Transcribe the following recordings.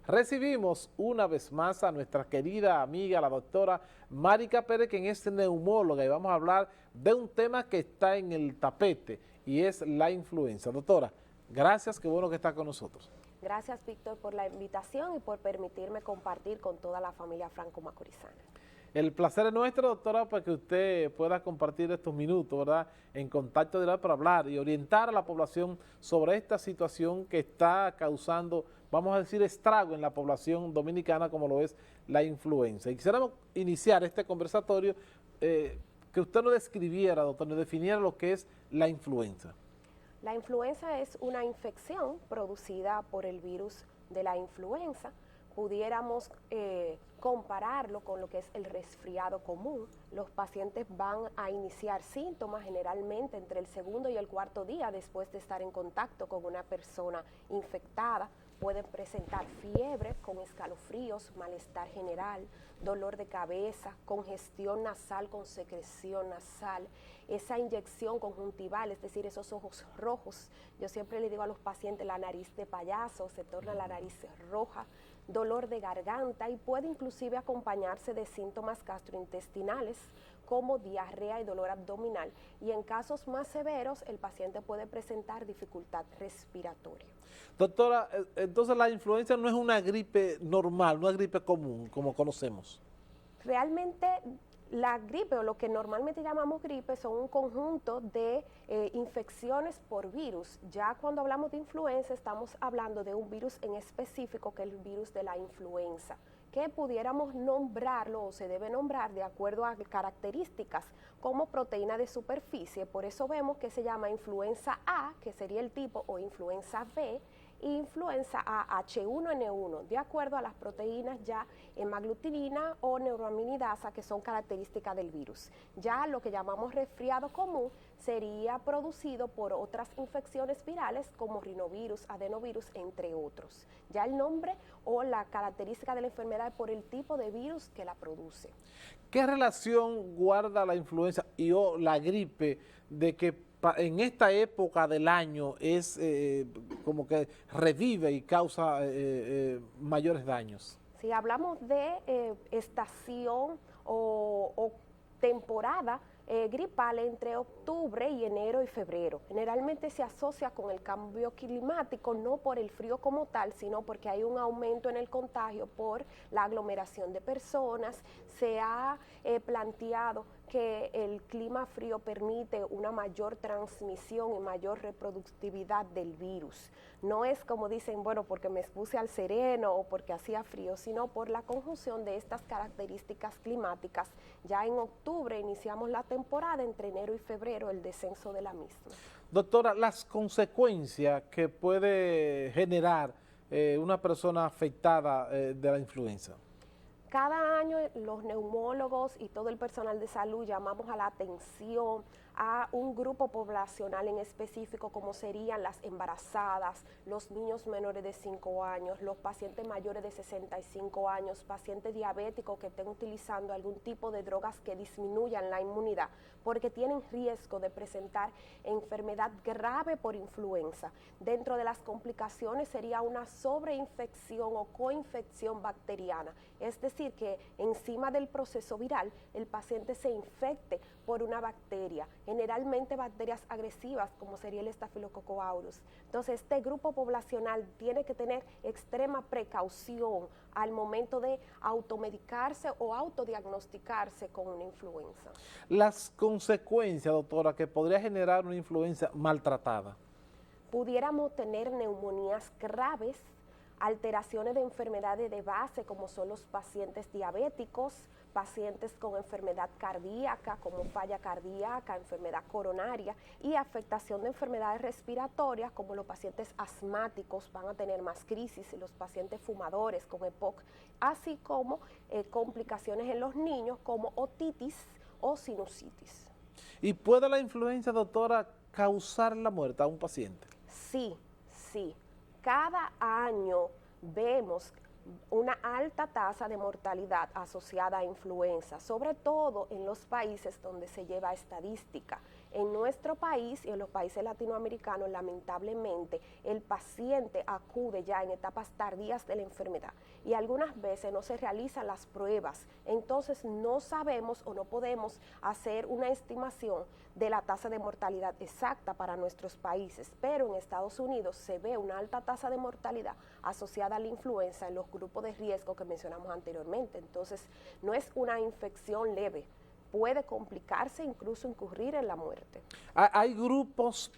Recibimos una vez más a nuestra querida amiga, la doctora Marica Pérez, quien es neumóloga, y vamos a hablar de un tema que está en el tapete, y es la influenza. Doctora, gracias, qué bueno que está con nosotros. Gracias, Víctor, por la invitación y por permitirme compartir con toda la familia franco-macorizana. El placer es nuestro, doctora, para que usted pueda compartir estos minutos, ¿verdad?, en contacto directo para hablar y orientar a la población sobre esta situación que está causando, vamos a decir, estrago en la población dominicana, como lo es la influenza. Y quisiéramos iniciar este conversatorio, que usted nos describiera, doctor, nos definiera lo que es la influenza. La influenza es una infección producida por el virus de la influenza. Pudiéramos compararlo con lo que es el resfriado común. Los pacientes van a iniciar síntomas generalmente entre el segundo y el cuarto día después de estar en contacto con una persona infectada. Pueden presentar fiebre con escalofríos, malestar general, dolor de cabeza, congestión nasal con secreción nasal, esa inyección conjuntival, es decir, esos ojos rojos. Yo siempre le digo a los pacientes la nariz de payaso, se torna la nariz roja, dolor de garganta y puede inclusive acompañarse de síntomas gastrointestinales como diarrea y dolor abdominal. Y en casos más severos, el paciente puede presentar dificultad respiratoria. Doctora, entonces la influenza no es una gripe normal, no es gripe común, como conocemos. Realmente la gripe, o lo que normalmente llamamos gripe, son un conjunto de infecciones por virus. Ya cuando hablamos de influenza estamos hablando de un virus en específico, que es el virus de la influenza, que pudiéramos nombrarlo o se debe nombrar de acuerdo a características como proteína de superficie. Por eso vemos que se llama influenza A, que sería el tipo, o influenza B, e influenza A H1N1, de acuerdo a las proteínas ya hemaglutinina o neuraminidasa, que son características del virus. Ya lo que llamamos resfriado común sería producido por otras infecciones virales como rinovirus, adenovirus, entre otros. Ya el nombre o la característica de la enfermedad es por el tipo de virus que la produce. ¿Qué relación guarda la influenza y o la gripe de que en esta época del año es como que revive y causa mayores daños? Si hablamos de estación o temporada gripal entre octubre y enero y febrero. Generalmente se asocia con el cambio climático, no por el frío como tal, sino porque hay un aumento en el contagio por la aglomeración de personas. Se ha planteado que el clima frío permite una mayor transmisión y mayor reproductividad del virus. No es como dicen, bueno, porque me expuse al sereno o porque hacía frío, sino por la conjunción de estas características climáticas. Ya en octubre iniciamos la temporada, entre enero y febrero el descenso de la misma. Doctora, las consecuencias que puede generar una persona afectada de la influenza. Cada año los neumólogos y todo el personal de salud llamamos a la atención a un grupo poblacional en específico, como serían las embarazadas, los niños menores de 5 años, los pacientes mayores de 65 años, pacientes diabéticos que estén utilizando algún tipo de drogas que disminuyan la inmunidad, porque tienen riesgo de presentar enfermedad grave por influenza. Dentro de las complicaciones sería una sobreinfección o coinfección bacteriana, es decir, que encima del proceso viral el paciente se infecte por una bacteria, generalmente bacterias agresivas como sería el Staphylococcus aureus. Entonces este grupo poblacional tiene que tener extrema precaución al momento de automedicarse o autodiagnosticarse con una influenza. Las consecuencias, doctora, que podría generar una influenza maltratada. Pudiéramos tener neumonías graves, alteraciones de enfermedades de base como son los pacientes diabéticos, pacientes con enfermedad cardíaca como falla cardíaca, enfermedad coronaria y afectación de enfermedades respiratorias como los pacientes asmáticos van a tener más crisis y los pacientes fumadores con EPOC, así como complicaciones en los niños como otitis o sinusitis. ¿Y puede la influenza, doctora, causar la muerte a un paciente? Sí, sí. Cada año vemos una alta tasa de mortalidad asociada a influenza, sobre todo en los países donde se lleva estadística. En nuestro país y en los países latinoamericanos, lamentablemente, el paciente acude ya en etapas tardías de la enfermedad y algunas veces no se realizan las pruebas. Entonces no sabemos o no podemos hacer una estimación de la tasa de mortalidad exacta para nuestros países, pero en Estados Unidos se ve una alta tasa de mortalidad asociada a la influenza en los grupos de riesgo que mencionamos anteriormente. Entonces no es una infección leve, puede complicarse, incluso incurrir en la muerte. ¿Hay grupos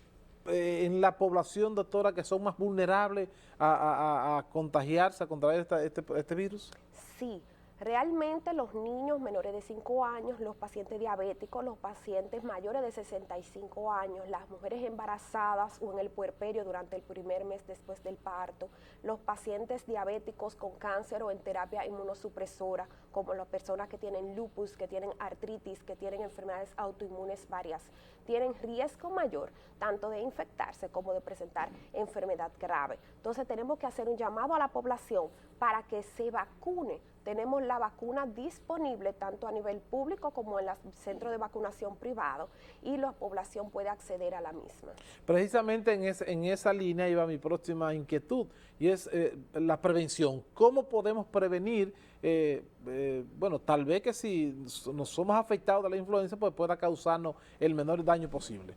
en la población, doctora, que son más vulnerables a contagiarse, a contraer este virus? Sí, realmente los niños menores de 5 años, los pacientes diabéticos, los pacientes mayores de 65 años, las mujeres embarazadas o en el puerperio durante el primer mes después del parto, los pacientes diabéticos con cáncer o en terapia inmunosupresora, como las personas que tienen lupus, que tienen artritis, que tienen enfermedades autoinmunes varias, tienen riesgo mayor tanto de infectarse como de presentar enfermedad grave. Entonces tenemos que hacer un llamado a la población para que se vacune. Tenemos la vacuna disponible tanto a nivel público como en los centros de vacunación privados y la población puede acceder a la misma. Precisamente en esa línea iba mi próxima inquietud y es la prevención. ¿Cómo podemos prevenir? Bueno, tal vez que si nos somos afectados de la influenza, pues pueda causarnos el menor daño posible.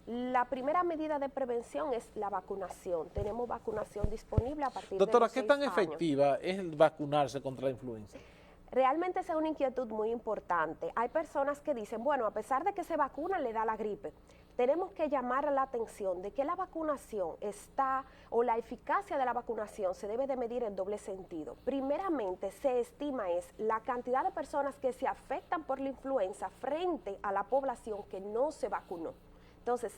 La primera medida de prevención es la vacunación. Tenemos vacunación disponible a partir Doctora, de los ¿qué 6 tan años. efectiva es el vacunarse contra la influenza? Realmente esa es una inquietud muy importante. Hay personas que dicen, bueno, a pesar de que se vacunan, le da la gripe. Tenemos que llamar la atención de que la vacunación está, o la eficacia de la vacunación se debe de medir en doble sentido. Primeramente, se estima es la cantidad de personas que se afectan por la influenza frente a la población que no se vacunó. Entonces,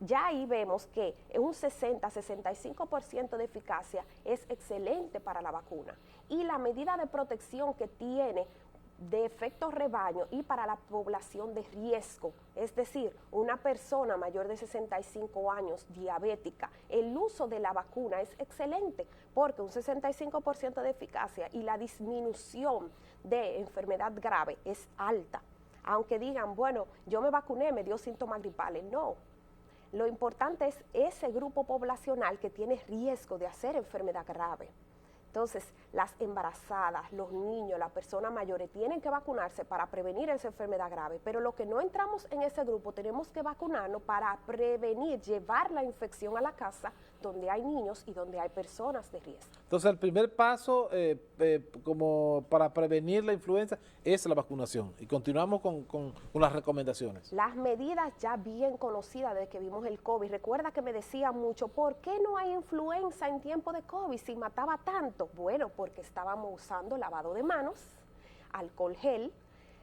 ya ahí vemos que un 60-65% de eficacia es excelente para la vacuna. Y la medida de protección que tiene de efecto rebaño y para la población de riesgo, es decir, una persona mayor de 65 años diabética, el uso de la vacuna es excelente porque un 65% de eficacia y la disminución de enfermedad grave es alta. Aunque digan, bueno, yo me vacuné, me dio síntomas gripales, no. Lo importante es ese grupo poblacional que tiene riesgo de hacer enfermedad grave. Entonces, las embarazadas, los niños, las personas mayores tienen que vacunarse para prevenir esa enfermedad grave, pero los que no entramos en ese grupo tenemos que vacunarnos para prevenir, llevar la infección a la casa donde hay niños y donde hay personas de riesgo. Entonces, el primer paso como para prevenir la influenza es la vacunación y continuamos con las recomendaciones. Las medidas ya bien conocidas desde que vimos el COVID. Recuerda que me decían mucho, ¿por qué no hay influenza en tiempo de COVID si mataba tanto? Bueno, porque estábamos usando lavado de manos, alcohol gel,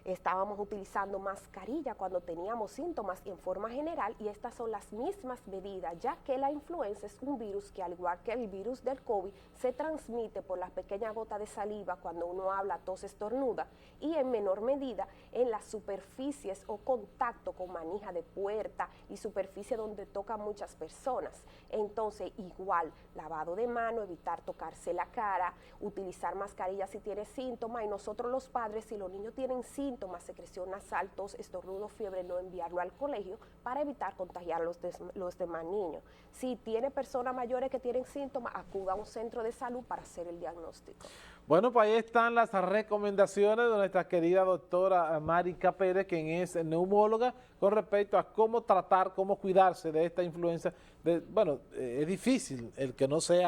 estábamos utilizando mascarilla cuando teníamos síntomas en forma general y estas son las mismas medidas, ya que la influenza es un virus que al igual que el virus del COVID se transmite por las pequeñas gotas de saliva cuando uno habla, tose, estornuda y en menor medida en las superficies o contacto con manija de puerta y superficie donde tocan muchas personas. Entonces igual, lavado de mano, evitar tocarse la cara, utilizar mascarilla si tiene síntomas y nosotros los padres si los niños tienen síntomas, secreción nasal, tos, estornudo, fiebre, no enviarlo al colegio para evitar contagiar a los demás niños. Si tiene personas mayores que tienen síntomas, acuda a un centro de salud para hacer el diagnóstico. Bueno, pues ahí están las recomendaciones de nuestra querida doctora Marica Pérez, quien es neumóloga, con respecto a cómo tratar, cómo cuidarse de esta influenza. Bueno, es difícil el que no se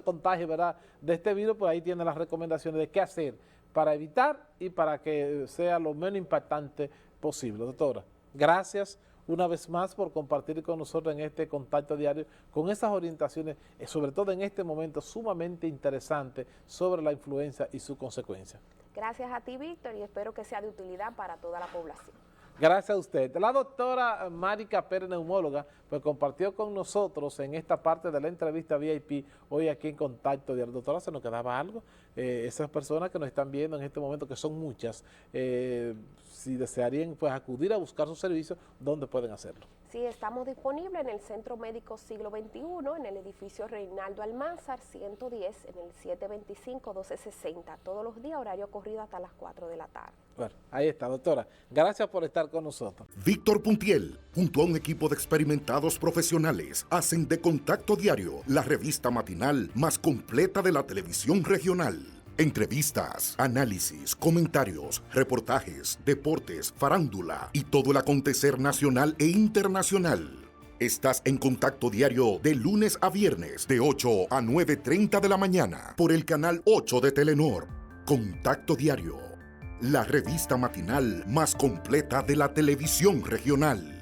contagie, ¿verdad?, de este virus, pues ahí tiene las recomendaciones de qué hacer para evitar y para que sea lo menos impactante posible. Doctora, gracias una vez más por compartir con nosotros en este contacto diario con esas orientaciones, sobre todo en este momento sumamente interesante sobre la influenza y sus consecuencias. Gracias a ti, Víctor, y espero que sea de utilidad para toda la población. Gracias a usted. La doctora Marica Pérez, neumóloga, pues compartió con nosotros en esta parte de la entrevista VIP hoy aquí en Contacto Diario. Doctora, ¿se nos quedaba algo? Esas personas que nos están viendo en este momento, que son muchas, si desearían pues acudir a buscar sus servicios, ¿dónde pueden hacerlo? Sí, estamos disponibles en el Centro Médico Siglo XXI, en el edificio Reinaldo Almanzar, 110, en el 725-1260. Todos los días, horario corrido hasta las 4 de la tarde. Bueno, ahí está, doctora. Gracias por estar con nosotros. Víctor Puntiel, junto a un equipo de experimentados profesionales, hacen de Contacto Diario la revista matinal más completa de la televisión regional. Entrevistas, análisis, comentarios, reportajes, deportes, farándula y todo el acontecer nacional e internacional. Estás en Contacto Diario de lunes a viernes de 8 a 9:30 de la mañana por el canal 8 de Telenor. Contacto Diario, la revista matinal más completa de la televisión regional.